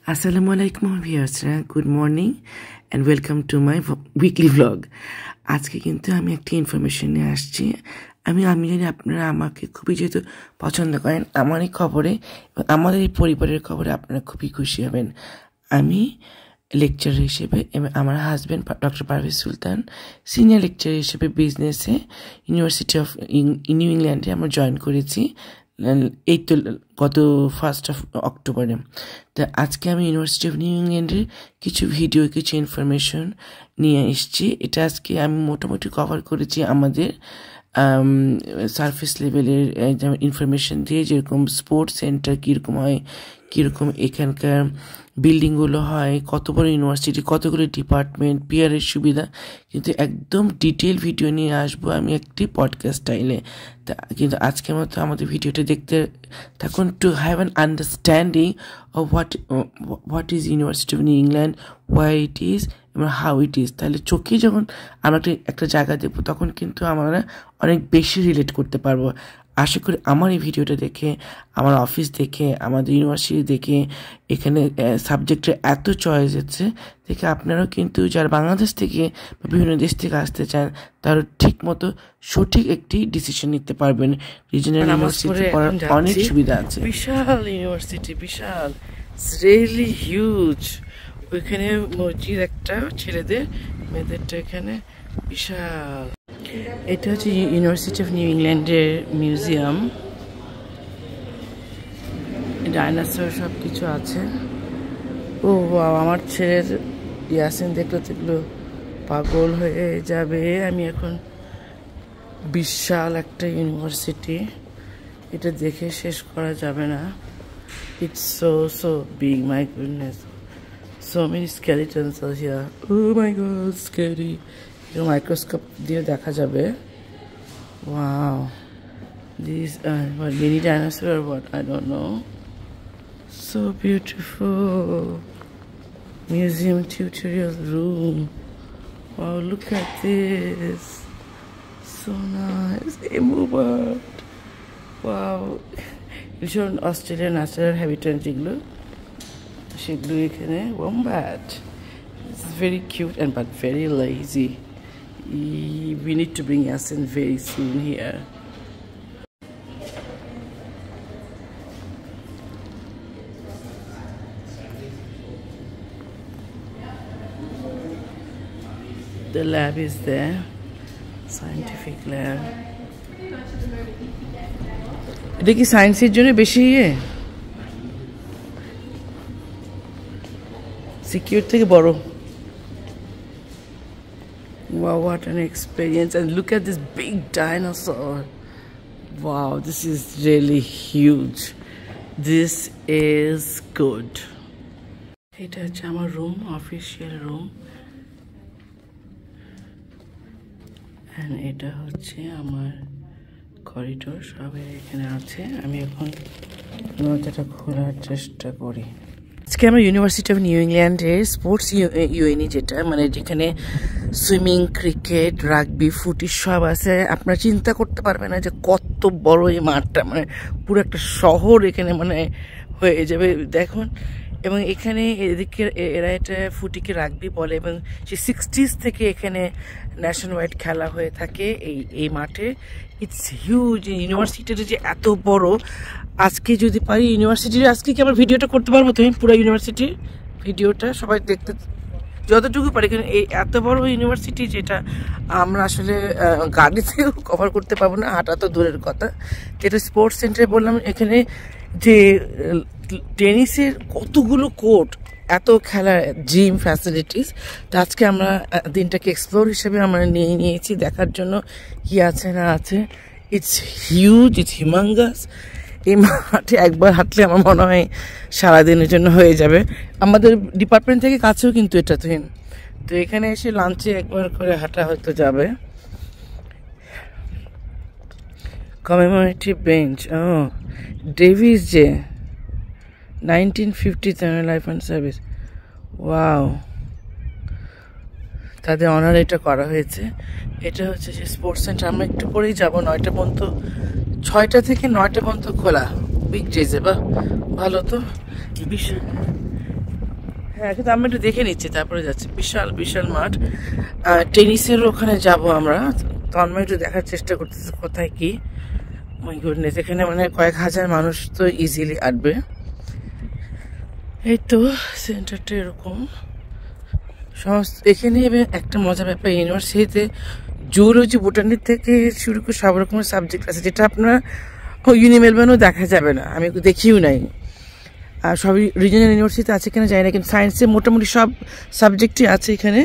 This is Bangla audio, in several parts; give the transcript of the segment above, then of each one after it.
Assalamualaikum viewers, good morning and welcome to my weekly vlog. আজকে কিন্তু আমি একটা ইনফরমেশন নিয়ে আসছি। আমি জানি আপনারা আমাকে খুবই যেহেতু পছন্দ করেন, আমারই খবরে আমাদের এই পরিবারের খবরে আপনারা খুবই খুশি হবেন। আমি লেকচারার হিসেবে এবং আমার হাজব্যান্ড ডক্টর পারভেজ সুলতান সিনিয়র লেকচারার হিসেবে বিজনেসে ইউনিভার্সিটি অফ নিউ ইংল্যান্ডে আমরা জয়েন করেছি এই তো গত 1 অক্টোবরে। তো আজকে আমি ইউনিভার্সিটি অফ নিউ ইংল্যান্ডের কিছু ভিডিও কিছু ইনফরমেশন নিয়ে এসেছি। এটা আজকে আমি মোটামুটি কভার করেছি আমাদের সারফেস লেভেলের ইনফরমেশন দিয়ে, যেরকম স্পোর্টস সেন্টার কীরকম হয়, কীরকম এখানকার বিল্ডিংগুলো হয়, কত বড় ইউনিভার্সিটি, কতগুলো ডিপার্টমেন্ট, পিয়ারের সুবিধা, কিন্তু একদম ডিটেল ভিডিও নিয়ে আসবো আমি একটি পডকাস্ট স্টাইলে। তা কিন্তু আজকের মতো আমাদের ভিডিওটা দেখতে থাকুন to have an understanding of what is university of new England, why it is এবং হাউ ইট ইজ। তাহলে চোখে যখন আমরা একটা জায়গা দেখবো তখন কিন্তু আমরা অনেক বেশি রিলেট করতে পারবো। আশা করি আমার এই ভিডিওটা দেখে, আমার অফিস দেখে, আমাদের ইউনিভার্সিটি দেখে, এখানে সাবজেক্টের এত চয়েস আছে দেখে আপনারাও কিন্তু যারা বাংলাদেশ থেকে বা বিভিন্ন দেশ থেকে আসতে চান তারা ঠিক মতো সঠিক একটি ডিসিশন নিতে পারবেন। রিজনাল ইউনিভার্সিটি পড়ার অনেক সুবিধা আছে। বিশাল ইউনিভার্সিটি, বিশাল, রিয়েলি হিউজ। ওইখানে মসজিদ একটা, ছেলেদের মেয়েদেরটা এখানে বিশাল। এটা হচ্ছে ইউনিভার্সিটি অফ নিউ ইংল্যান্ডের মিউজিয়াম, ডাইনোসর সব কিছু আছে। ও আমার ছেলের ইয়াসিন দেখলে তো এগুলো পাগল হয়ে যাবে। আমি এখন বিশাল একটা ইউনিভার্সিটি, এটা দেখে শেষ করা যাবে না। It's so big, my goodness, so many skeletons are here. Oh my god, scary. Microscope দিয়ে দেখা যাবে। Wow, these are what, mini dinosaur or what, I don't know. So beautiful. Museum tutorial room. Wow, look at this, so nice. Bird. Wow, ভীষণ অস্ট্রেলিয়ার ন্যাচারাল হ্যাবিটেট যেগুলো সেগুলো এখানে। wombat, it's very cute and but very lazy. We need to bring Yasin very soon here. The lab is there, scientific lab. এটা কি সায়েন্সের জন্য বেশি সিকিউর থেকে বড়। Wow, what an experience. And look at this big dinosaur. Wow, this is really huge. This is good. এটা হচ্ছে আমার রুম, অফিসিয়াল রুম। And এটা হচ্ছে আমার করিডোর, সবাই এখানে আছে। আমি এখন দরজাটা খোলার চেষ্টা করি। আজকে আমরা ইউনিভার্সিটি অফ নিউ ইংল্যান্ডের স্পোর্টস ইউএনই, যেটা মানে যেখানে সুইমিং, ক্রিকেট, রাগবি, ফুটি সব আছে। আপনারা চিন্তা করতে পারবেন না যে কত বড় এই মাঠটা, মানে পুরো একটা শহর এখানে মানে হয়ে যাবে দেখুন। এবং এখানে এদিকে এরা এটা ফুটিকে রাগবি বলে, এবং সে 60s থেকে এখানে ন্যাশনাল ওয়াইড খেলা হয়ে থাকে এই মাঠে। It's huge. ইউনিভার্সিটিটা যে এত বড়, আজকে যদি পারি ইউনিভার্সিটির আজকে কি আবার ভিডিওটা করতে পারবো তুমি পুরো ইউনিভার্সিটির ভিডিওটা সবাই দেখতে যতটুকু পারি, কারণ এই এত বড় ইউনিভার্সিটি যেটা আমরা আসলে গাড়িতেও কভার করতে পারবো না, হাঁটা তো দূরের কথা। যেটা স্পোর্টস সেন্টারে বললাম, এখানে যে টেনিসের কতগুলো কোর্ট, এত খেলার জিম ফ্যাসিলিটিস। তো আজকে আমরা দিনটাকে এক্সপ্লোর হিসেবে আমরা নিয়েছি দেখার জন্য কি আছে না আছে। It's huge, it's humongous. এই মাঠে একবার হাঁটলে আমার মনে হয় সারাদিনের জন্য হয়ে যাবে। আমাদের ডিপার্টমেন্ট থেকে কাছেও কিন্তু এটা তো এখানে এসে লাঞ্চে একবার করে হাঁটা হয়তো যাবে। কমেমোরেটিভ বেঞ্চ, ও ডেভিস যে 1950 লাইফ অ্যান্ড সার্ভিস। ওয়াও, তাদের অনার এটা করা হয়েছে। এটা হচ্ছে যে স্পোর্টস সেন্টার। আমরা একটু পরেই যাবো, 9টা পর্যন্ত, 6টা থেকে 9টা পর্যন্ত খোলা উইকডেজে। বা ভালো তো, হ্যাঁ, কিন্তু আমি একটু দেখে নিচ্ছি, তারপরে যাচ্ছি। বিশাল বিশাল মাঠ। টেনিসের ওখানে যাব আমরা, তো আমি একটু দেখার চেষ্টা করতেছি কোথায় কি। মাই গুডনেস, এখানে মানে কয়েক হাজার মানুষ তো ইজিলি আসবে। এই তো সেন্টারটা এরকম সমস্ত। এখানে একটা মজার ব্যাপার, ইউনিভার্সিটিতে জুলজি, বোটানি থেকে শুরু করে সব রকমের সাবজেক্ট আছে, যেটা আপনার ইউনিমেলবেনও দেখা যাবে না, আমি দেখিও নাই। আর সবই রিজনাল ইউনিভার্সিটিতে আছে কিনা জানি না, কিন্তু সায়েন্সে মোটামুটি সব সাবজেক্টই আছে এখানে।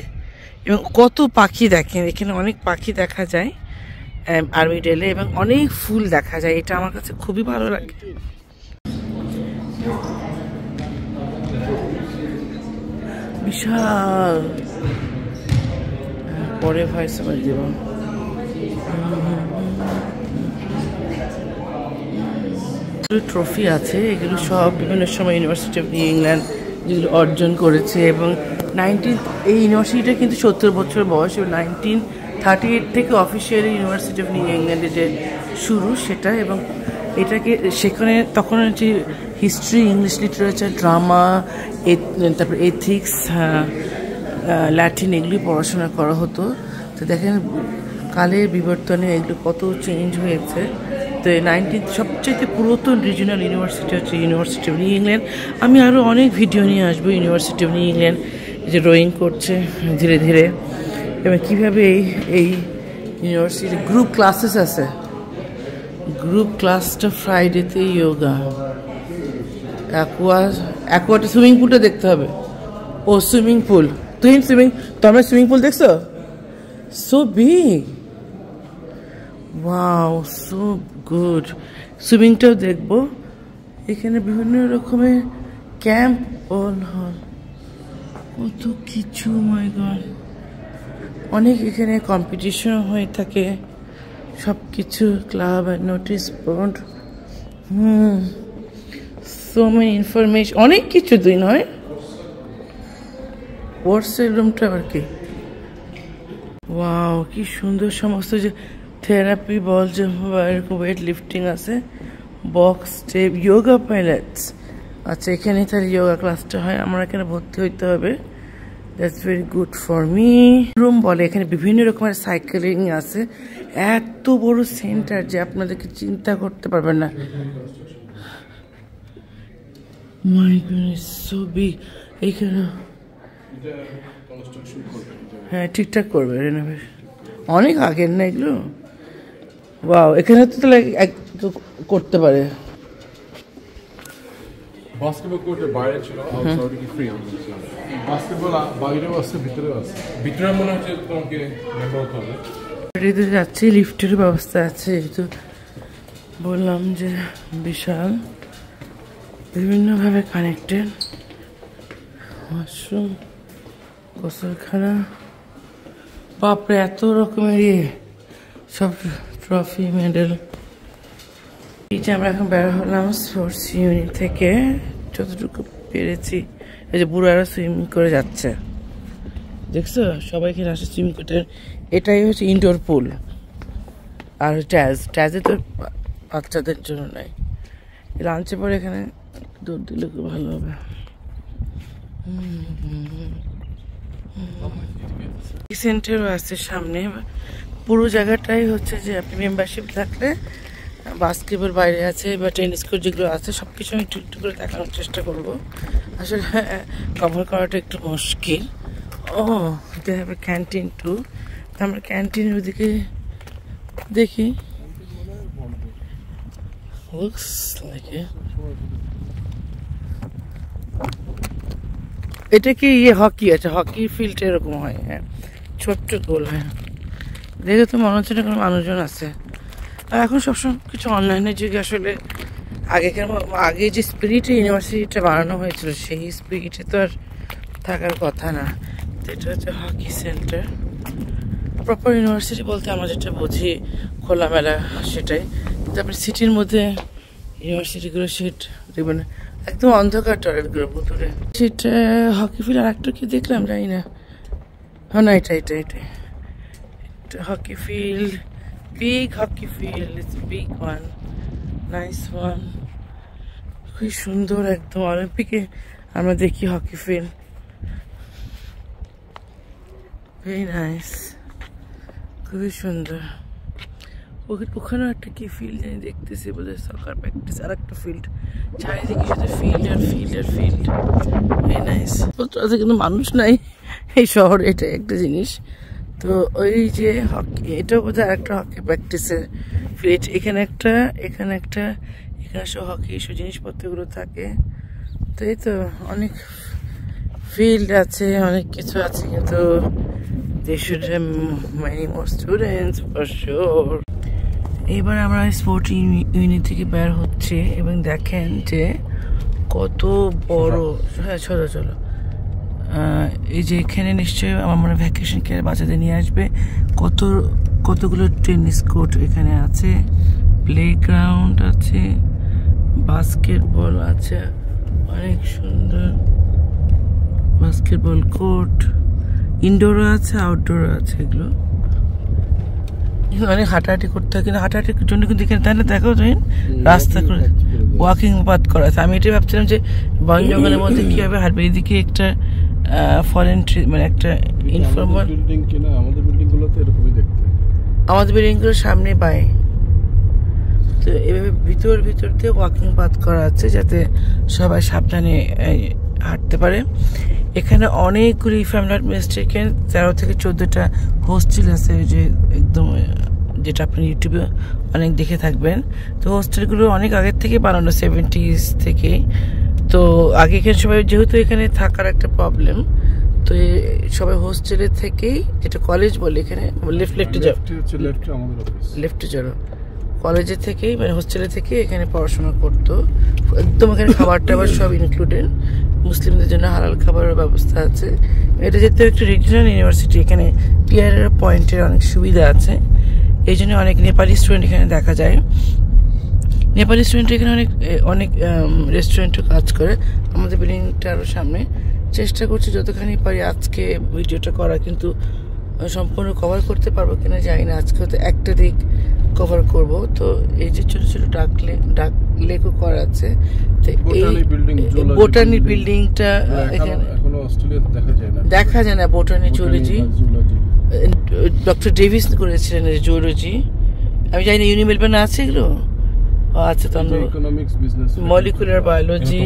এবং কত পাখি দেখেন, এখানে অনেক পাখি দেখা যায় আর্মিডেলে, এবং অনেক ফুল দেখা যায়, এটা আমার কাছে খুবই ভালো লাগে। বিশাল, পরে ভয়েস ওভার দিব। ট্রফি আছে, এগুলো সব বিভিন্ন সময় ইউনিভার্সিটি অফ নিউ ইংল্যান্ড যেগুলো অর্জন করেছে। এবং এই ইউনিভার্সিটিটা কিন্তু 70 বছর বয়স, এবং 1938 থেকে অফিসিয়ালি ইউনিভার্সিটি অফ নিউ ইংল্যান্ডে যে শুরু সেটা। এবং এটাকে সেখানে তখন হচ্ছে হিস্ট্রি, ইংলিশ লিটারেচার, ড্রামা, তারপর এথিক্স, ল্যাটিন, এগুলি পড়াশোনা করা হতো। তো দেখেন কালের বিবর্তনে এগুলো কত চেঞ্জ হয়েছে। তো সবচেয়ে পুরাতন রিজিওনাল ইউনিভার্সিটি হচ্ছে ইউনিভার্সিটি অফ নিউ ইংল্যান্ড। আমি আরও অনেক ভিডিও নিয়ে আসবো ইউনিভার্সিটি অফ নিউ ইংল্যান্ড যে রোয়িং করছে ধীরে ধীরে, এবং কীভাবে এই ইউনিভার্সিটি গ্রুপ ক্লাসেস আছে। গ্রুপ ক্লাসটা ফ্রাইডেতে ইয়োগা, অ্যাকোয়াটা সুইমিং পুলটা দেখতে হবে। ও সুইমিং পুল, তোমরা সুইমিং পুল দেখছো? So big, wow, so good. সুইমিংটাও দেখবো। এখানে বিভিন্ন রকমের ক্যাম্প হল, কত কিছু, মাই গড। অনেক এখানে কম্পিটিশন হয়ে থাকে, সব কিছু, ক্লাব আর notice board, so many information, অনেক কিছু দিন হয়। ওয়ার্ডসের রুমটা আর কি, ওয়াও, কি সুন্দর। সমস্ত যে থেরাপি বল, যে এরকম ওয়েট লিফটিং আছে, বক্স স্টেপ, যোগা পাইলেটস। আচ্ছা, এখানে তাহলে যোগা ক্লাসটা হয়, আমার এখানে ভর্তি হইতে হবে। That's very good for me. Room বলে, এখানে বিভিন্ন রকমের সাইকেলিং আছে। এত বড় সেন্টার যে আপনাদেরকে চিন্তা করতে পারবেন না। মাই গডনেস, সো বিগ। এইখানে হ্যাঁ, ঠিকঠাক করবে রেনোভেশন, অনেক আগের না এগুলো। ওয়াও, এখানে তো তাহলে করতে পারে। বাস্কেটবল কোর্টের বাইরে ছিল, আউটসাইড কি ফ্রি হবে। বাস্কেটবল বাইরেও আছে, ভিতরেও আছে। ভিতরে মনে হচ্ছে তোমাকে মেম্বার হতে হবে। এটাতে যাচ্ছি, লিফটের ব্যবস্থা আছে, যেহেতু বললাম যে বিশাল, বিভিন্নভাবে কানেক্টেড। ওয়াশরুম, গোসলখানা, বাপরে এত রকমের সব ট্রফি, মেডেল। এই যে আমরা এখন বের হলাম স্পোর্টস ইউনিট থেকে, যতটুকু পেরেছি। এই যে বুড়ারা সুইমিং করে যাচ্ছে, দেখছো? সবাই এখানে আসে সুইমিং করতে। এটাই হচ্ছে ইনডোর পুল। আর ট্যাজে তো বাচ্চাদের জন্য নাই। লাঞ্চের পরে এখানে দৌড় দিলে খুব ভালো হবে। সেন্টারও আছে সামনে। পুরো জায়গাটাই হচ্ছে যে আপনি মেম্বারশিপ থাকলে বাস্কেটবল বাইরে আছে, বা টেনিস কোর্ট যেগুলো আছে, সব কিছু আমি একটু করে দেখানোর চেষ্টা করবো। আসলে কভার করাটা একটু মুশকিল। ও, they have a canteen too. আমরা ক্যান্টিনের ওদিকে দেখি। লুকস লাইক এটা কি হকি আছে, হকি ফিল্ড এরকম হয়। হ্যাঁ, ছোট্ট গোল হয়, দেখে তো মনে হচ্ছে না কোনো মানুষজন আছে। আর এখন সবসময় কিছু অনলাইনের যুগে আসলে আগে যে স্পিরিটে ইউনিভার্সিটিটা বানানো হয়েছিল, সেই স্পিরিটে তো আর থাকার কথা না। এটা হচ্ছে হকি সেন্টার। প্রপার ইউনিভার্সিটি বলতে আমরা যেটা বুঝি খোলামেলা, সেটাই। তারপরে সিটির মধ্যে ইউনিভার্সিটিগুলো সিট দেখবেন একদম অন্ধকার, টয়লেটগুলো ভুতুরে। সেটা হকি ফিল্ড। আর একটা কি দেখলাম জানি না, হ্যাঁ না, এটা hockey field, big hockey field, it's big one, nice one, খুবই সুন্দর। একদম অলিম্পিকে আমরা দেখি হকি ফিল্ড, ভেরি নাইস, খুবই সুন্দর। ওখানেও একটা কি ফিল্ড জানি দেখতেছি, বোধহয় সকার প্র্যাকটিস। আর একটা ফিল্ড, চারিদিকে শুধু ফিল্ড আর ফিল্ড আর ফিল্ড। Very nice. আছে কিন্তু মানুষ নাই এই শহরে, এটা একটা জিনিস। তো ওই যে হকি, এটাও বোধহয় একটা হকি প্র্যাকটিসের ফিল্ড। এখানে একটা, এখানে একটা, এখানে সব হকি এসব জিনিসপত্রগুলো থাকে। তো এই তো অনেক ফিল্ড আছে, অনেক কিছু আছে, কিন্তু they should have many more students for sure. এবার আমরা স্পোর্ট ইউনিট থেকে বের হচ্ছে এবং দেখেন যে কত বড়। হ্যাঁ চলো চলো। এই যে এখানে নিশ্চয়ই আমার মনে ভ্যাকেশন কে বাচ্চাদের নিয়ে আসবে। কতগুলো টেনিস কোর্ট এখানে আছে, প্লেগ্রাউন্ড আছে, বাস্কেটবল আছে, অনেক সুন্দর বাস্কেটবল কোর্ট, ইনডোরও আছে আউটডোরও আছে। এগুলো অনেক হাঁটাহাঁটি করতে হয়, কিন্তু হাঁটাহাঁটির জন্য কিন্তু এখানে তাই না, দেখাও তুমি রাস্তা করে ওয়াকিং পাথ করা আছে। আমি এটাই ভাবছিলাম যে বন জঙ্গলের মধ্যে কীভাবে হাঁটবে। এদিকে একটা ফরেন মানে একটা ইনফর্মাল বিল্ডিং কিনা, আমাদের বিল্ডিংগুলোতে এরকমই দেখতে, আমাদের বিল্ডিংগুলোর সামনে পায়। তো এভাবে ভিতর দিয়ে ওয়াকিং পাথ করা আছে যাতে সবাই সাবধানে হাঁটতে পারে। এখানে অনেকগুলি, if I am not mistaken, 13 থেকে 14টা হোস্টেল আছে, যে একদম যেটা আপনি ইউটিউবে অনেক দেখে থাকবেন। তো হোস্টেলগুলো অনেক আগের থেকে বানানো, 70s থেকে। তো আগে এখানে সবাই, যেহেতু এখানে থাকার একটা প্রবলেম, তো সবাই হোস্টেলের থেকেই, যেটা কলেজ বলে এখানে, লেফটে যাও কলেজের থেকেই, মানে হোস্টেলের থেকে এখানে পড়াশোনা করতো। একদম এখানে খাবার টাবার সব ইনক্লুডেড, মুসলিমদের জন্য হালাল খাবারের ব্যবস্থা আছে। এটা যেহেতু একটা রিজিওনাল ইউনিভার্সিটি, এখানে পিআর পয়েন্টের অনেক সুবিধা আছে, এই জন্য অনেক নেপালি স্টুডেন্ট এখানে দেখা যায়। নেপালি স্টুডেন্ট এখানে অনেক রেস্টুরেন্টও কাজ করে। আমাদের বিল্ডিংটার সামনে চেষ্টা করছি যতখানি পারি আজকে ভিডিওটা করা, কিন্তু সম্পূর্ণ কভার করতে পারবো কিনা জানি না। আজকে হয়তো একটা দিক কভার করব। তো এই যে ছোট ছোট ডাক লেকও করা আছে। তো এই বোটানি বিল্ডিংটা এখানে দেখা যায় না। বোটানি জুলজি, ডক্টর ডেভিস করেছিলেন জুলজি। আমি জানি না ইউনি মেলবোর্নে আছে এগুলো। আচ্ছা, তাহলে মলিকুলার বায়োলজি,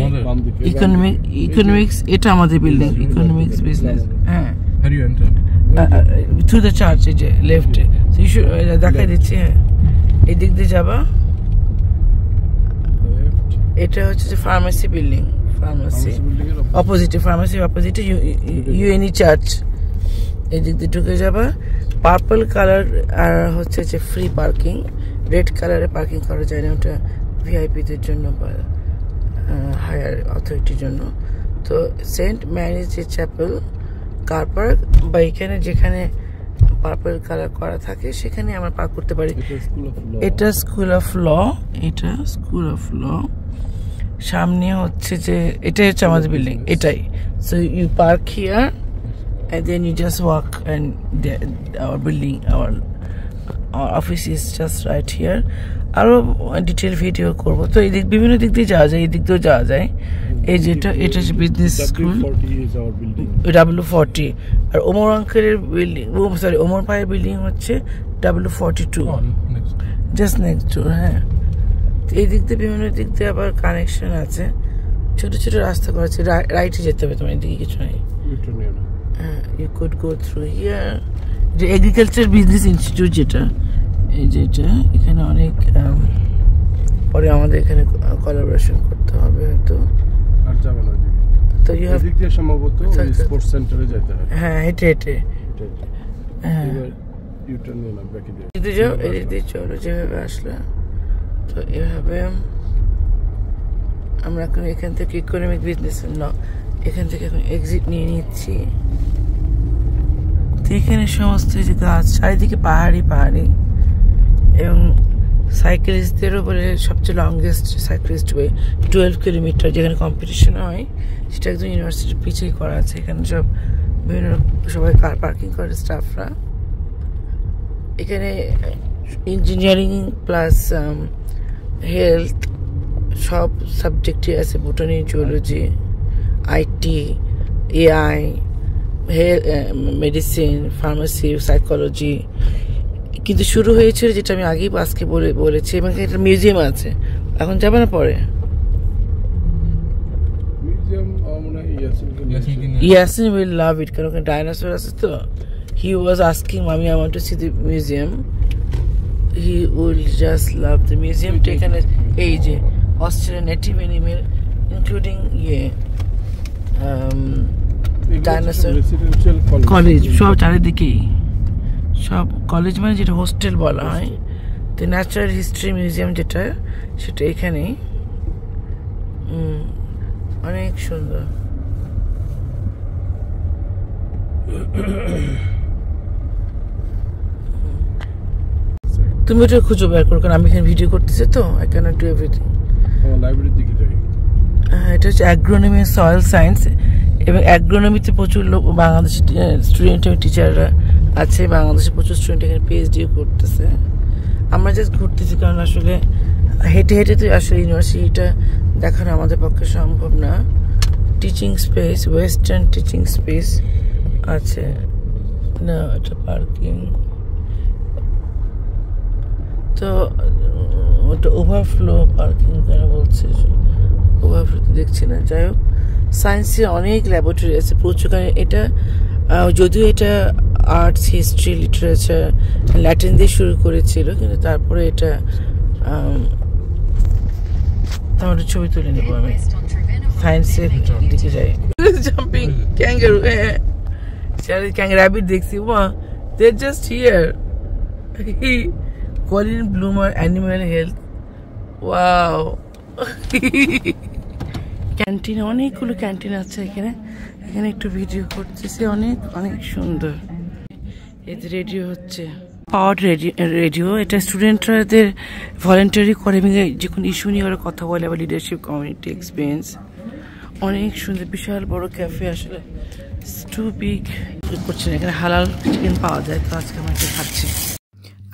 ইকোনমিক্স, এটা আমাদের বিল্ডিং, ইকোনমিক্স বিজনেস। হ্যাঁ, থ্রু দ্য চার্চ, এই যে লেফটে দেখাই দিচ্ছি। হ্যাঁ, এই দিক দিয়ে যাবা, এটা হচ্ছে যে ফার্মেসি বিল্ডিং, ফার্মেসি অপোজিটে, ফার্মেসি অপোজিটে ইউএনই চার্চ। এই দিক দিয়ে ঢুকে যাবা। পার্পল কালার আর হচ্ছে যে ফ্রি পার্কিং, রেড কালারে পার্কিং করা যায় না, ওটা ভিআইপিদের জন্য বা হায়ার অথরিটির জন্য। তো Saint Mary's chapel car park, বা এখানে যেখানে পার্পল কালার করা থাকে সেখানে আমরা পার্ক করতে পারি। এটা স্কুল অফ ল, এটা স্কুল অফ ল। সামনে হচ্ছে যে এটাই হচ্ছে আমাদের বিল্ডিং, এটাই। So you park here and then you just walk, and our building, our office is just right here. আরো ডিটেল ভিডিও করব। তো এই দিক, বিভিন্ন দিক দিয়ে যাওয়া যায়, এই দিক দিয়েও যাওয়া যায়। এই যেটা, এটা হচ্ছে বিজনেস স্কুল, W40। আর ওমর আঙ্কেলের বিল্ডিং, সরি ওমর ভাইয়ের বিল্ডিং হচ্ছে W42, জাস্ট নেক্সট ডোর। হ্যাঁ, এই দিক দিয়ে বিভিন্ন দিক দিয়ে আবার কানেকশন আছে, ছোট ছোট রাস্তা করা আছে। রাইটে যেতে হবে তোমার, এদিকে কিছু নেই। You could go through here. যে এগ্রিকালচার বিজনেস ইনস্টিটিউট, যেটা এই যেটা, এখানে অনেক পরে আমাদের এখানে কোলাবোরেশন করতে হবে হয়তো। আর যাবে না, তো ইউ হ্যাভ দিক দিয়ে সম্ভবত স্পোর্টস সেন্টারে যেতে হবে। হ্যাঁ, হেঁটে হ্যাঁ, ইউ টার্ন নিয়ে না, ব্যাকে দিয়ে যাও, এই দিয়ে চলো যেভাবে আসলে। তো এভাবে আমরা এখন এখান থেকে ইকোনমিক বিজনেস না, এখান থেকে এখন এক্সিট নিয়ে নিচ্ছি। তো এখানে সমস্ত যে গাছ, চারিদিকে পাহাড়ি এবং সাইকেলিস্টদেরও বলে সবচেয়ে লংগেস্ট সাইকেলিস্ট ওয়ে 12 কিলোমিটার, যেখানে কম্পিটিশন হয়, সেটা একদম ইউনিভার্সিটির পিছিয়ে করা আছে। এখানে সব বিভিন্ন সবাই কার পার্কিং করে স্টাফরা। এখানে ইঞ্জিনিয়ারিং প্লাস হেলথ সব সাবজেক্টই আছে, botany, zoology, IT, AI, medicine, pharmacy, psychology, কিন্তু শুরু হয়েছিল যেটা আমি আগেই আজকে বলেছি, এবং একটা মিউজিয়াম আছে। এখন যাবে না পরে? Yasin will love it কারণ ওখানে ডাইনোসর আছে তো। He was asking mommy I want to see the museum. He will just love the museum. এখানে এই যে Australian native animal including dinosaur college সব চারিদিকেই, সব কলেজ মানে যেটা হোস্টেল বলা হয়, তো ন্যাচারাল হিস্ট্রি মিউজিয়াম যেটা সেটা এখানেই। অনেক সুন্দর। তুমি ওটা খুঁজো বের করো, কারণ আমি এখানে ভিডিও করতেছি তো, আই ক্যানট ডু এভরিথিং। লাইব্রেরির দিকে যাই। হ্যাঁ, এটা হচ্ছে অ্যাগ্রোনমি, সয়েল সায়েন্স, এবং অ্যাগ্রোনমিতে প্রচুর লোক বাংলাদেশি স্টুডেন্ট এবং টিচাররা আছে। বাংলাদেশে প্রচুর স্টুডেন্ট এখানে পিএইচডিও করতেছে। আমরা জাস্ট ঘুরতেছি, কারণ আসলে হেঁটে হেঁটে তো আসলে ইউনিভার্সিটিটা দেখানো আমাদের পক্ষে সম্ভব না। Teaching space, western teaching space আছে না, এটা পার্কিং, তো ওটা ওভারফ্লো পার্কিং কেন বলছে, ওভারফ্লো তো দেখছি না। যাই হোক, সায়েন্সে অনেক ল্যাবরেটরি আছে প্রচুর। কারণ এটা যদিও এটা আর্টস, হিস্ট্রি, লিটারেচার, ল্যাটিন দিয়ে শুরু করেছিল, কিন্তু তারপরে এটা তোমার ছবি তুলে নেবো আমি। সায়েন্সের দিকে যাই। জাম্পিং ক্যাঙ্গারু, র্যাবিট দেখছি, they just here. Colin Bloomer, animal health, wow. Canteen, অনেকগুলো ক্যান্টিন আছে এখানে। এখানে একটু ভিডিও করতেছে, অনেক অনেক সুন্দর। এই যে রেডিও হচ্ছে, পাওয়ার রেডিও, এটা স্টুডেন্টরা এদের ভলেন্টারি করে এবং যে কোনো ইস্যু নিয়ে ওরা কথা বলে, আবার লিডারশিপ, কমিউনিটি এক্সপিরিয়েন্স। অনেক সুন্দর, বিশাল বড় ক্যাফে, আসলে টু বিগ। করছে না, এখানে হালাল চিকেন পাওয়া যায়, তো আজকে আমরা এটা খাচ্ছি।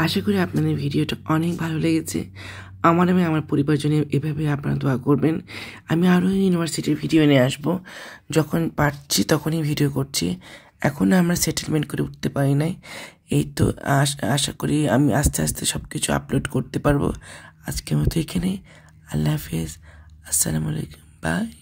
আশা করি আপনাদের ভিডিওটা অনেক ভালো লেগেছে। আমার এবং আমার পরিবারজনে এভাবে আপনারা দোয়া করবেন। আমি আরও ইউনিভার্সিটির ভিডিও নিয়ে আসবো, যখন পারছি তখনই ভিডিও করছি। এখনও আমরা সেটেলমেন্ট করে উঠতে পারি নাই, এই তো আশা করি আমি আস্তে আস্তে সব কিছু আপলোড করতে পারবো। আজকের মতো এখানে, আল্লাহ হাফেজ, আসসালামু আলাইকুম, বাই।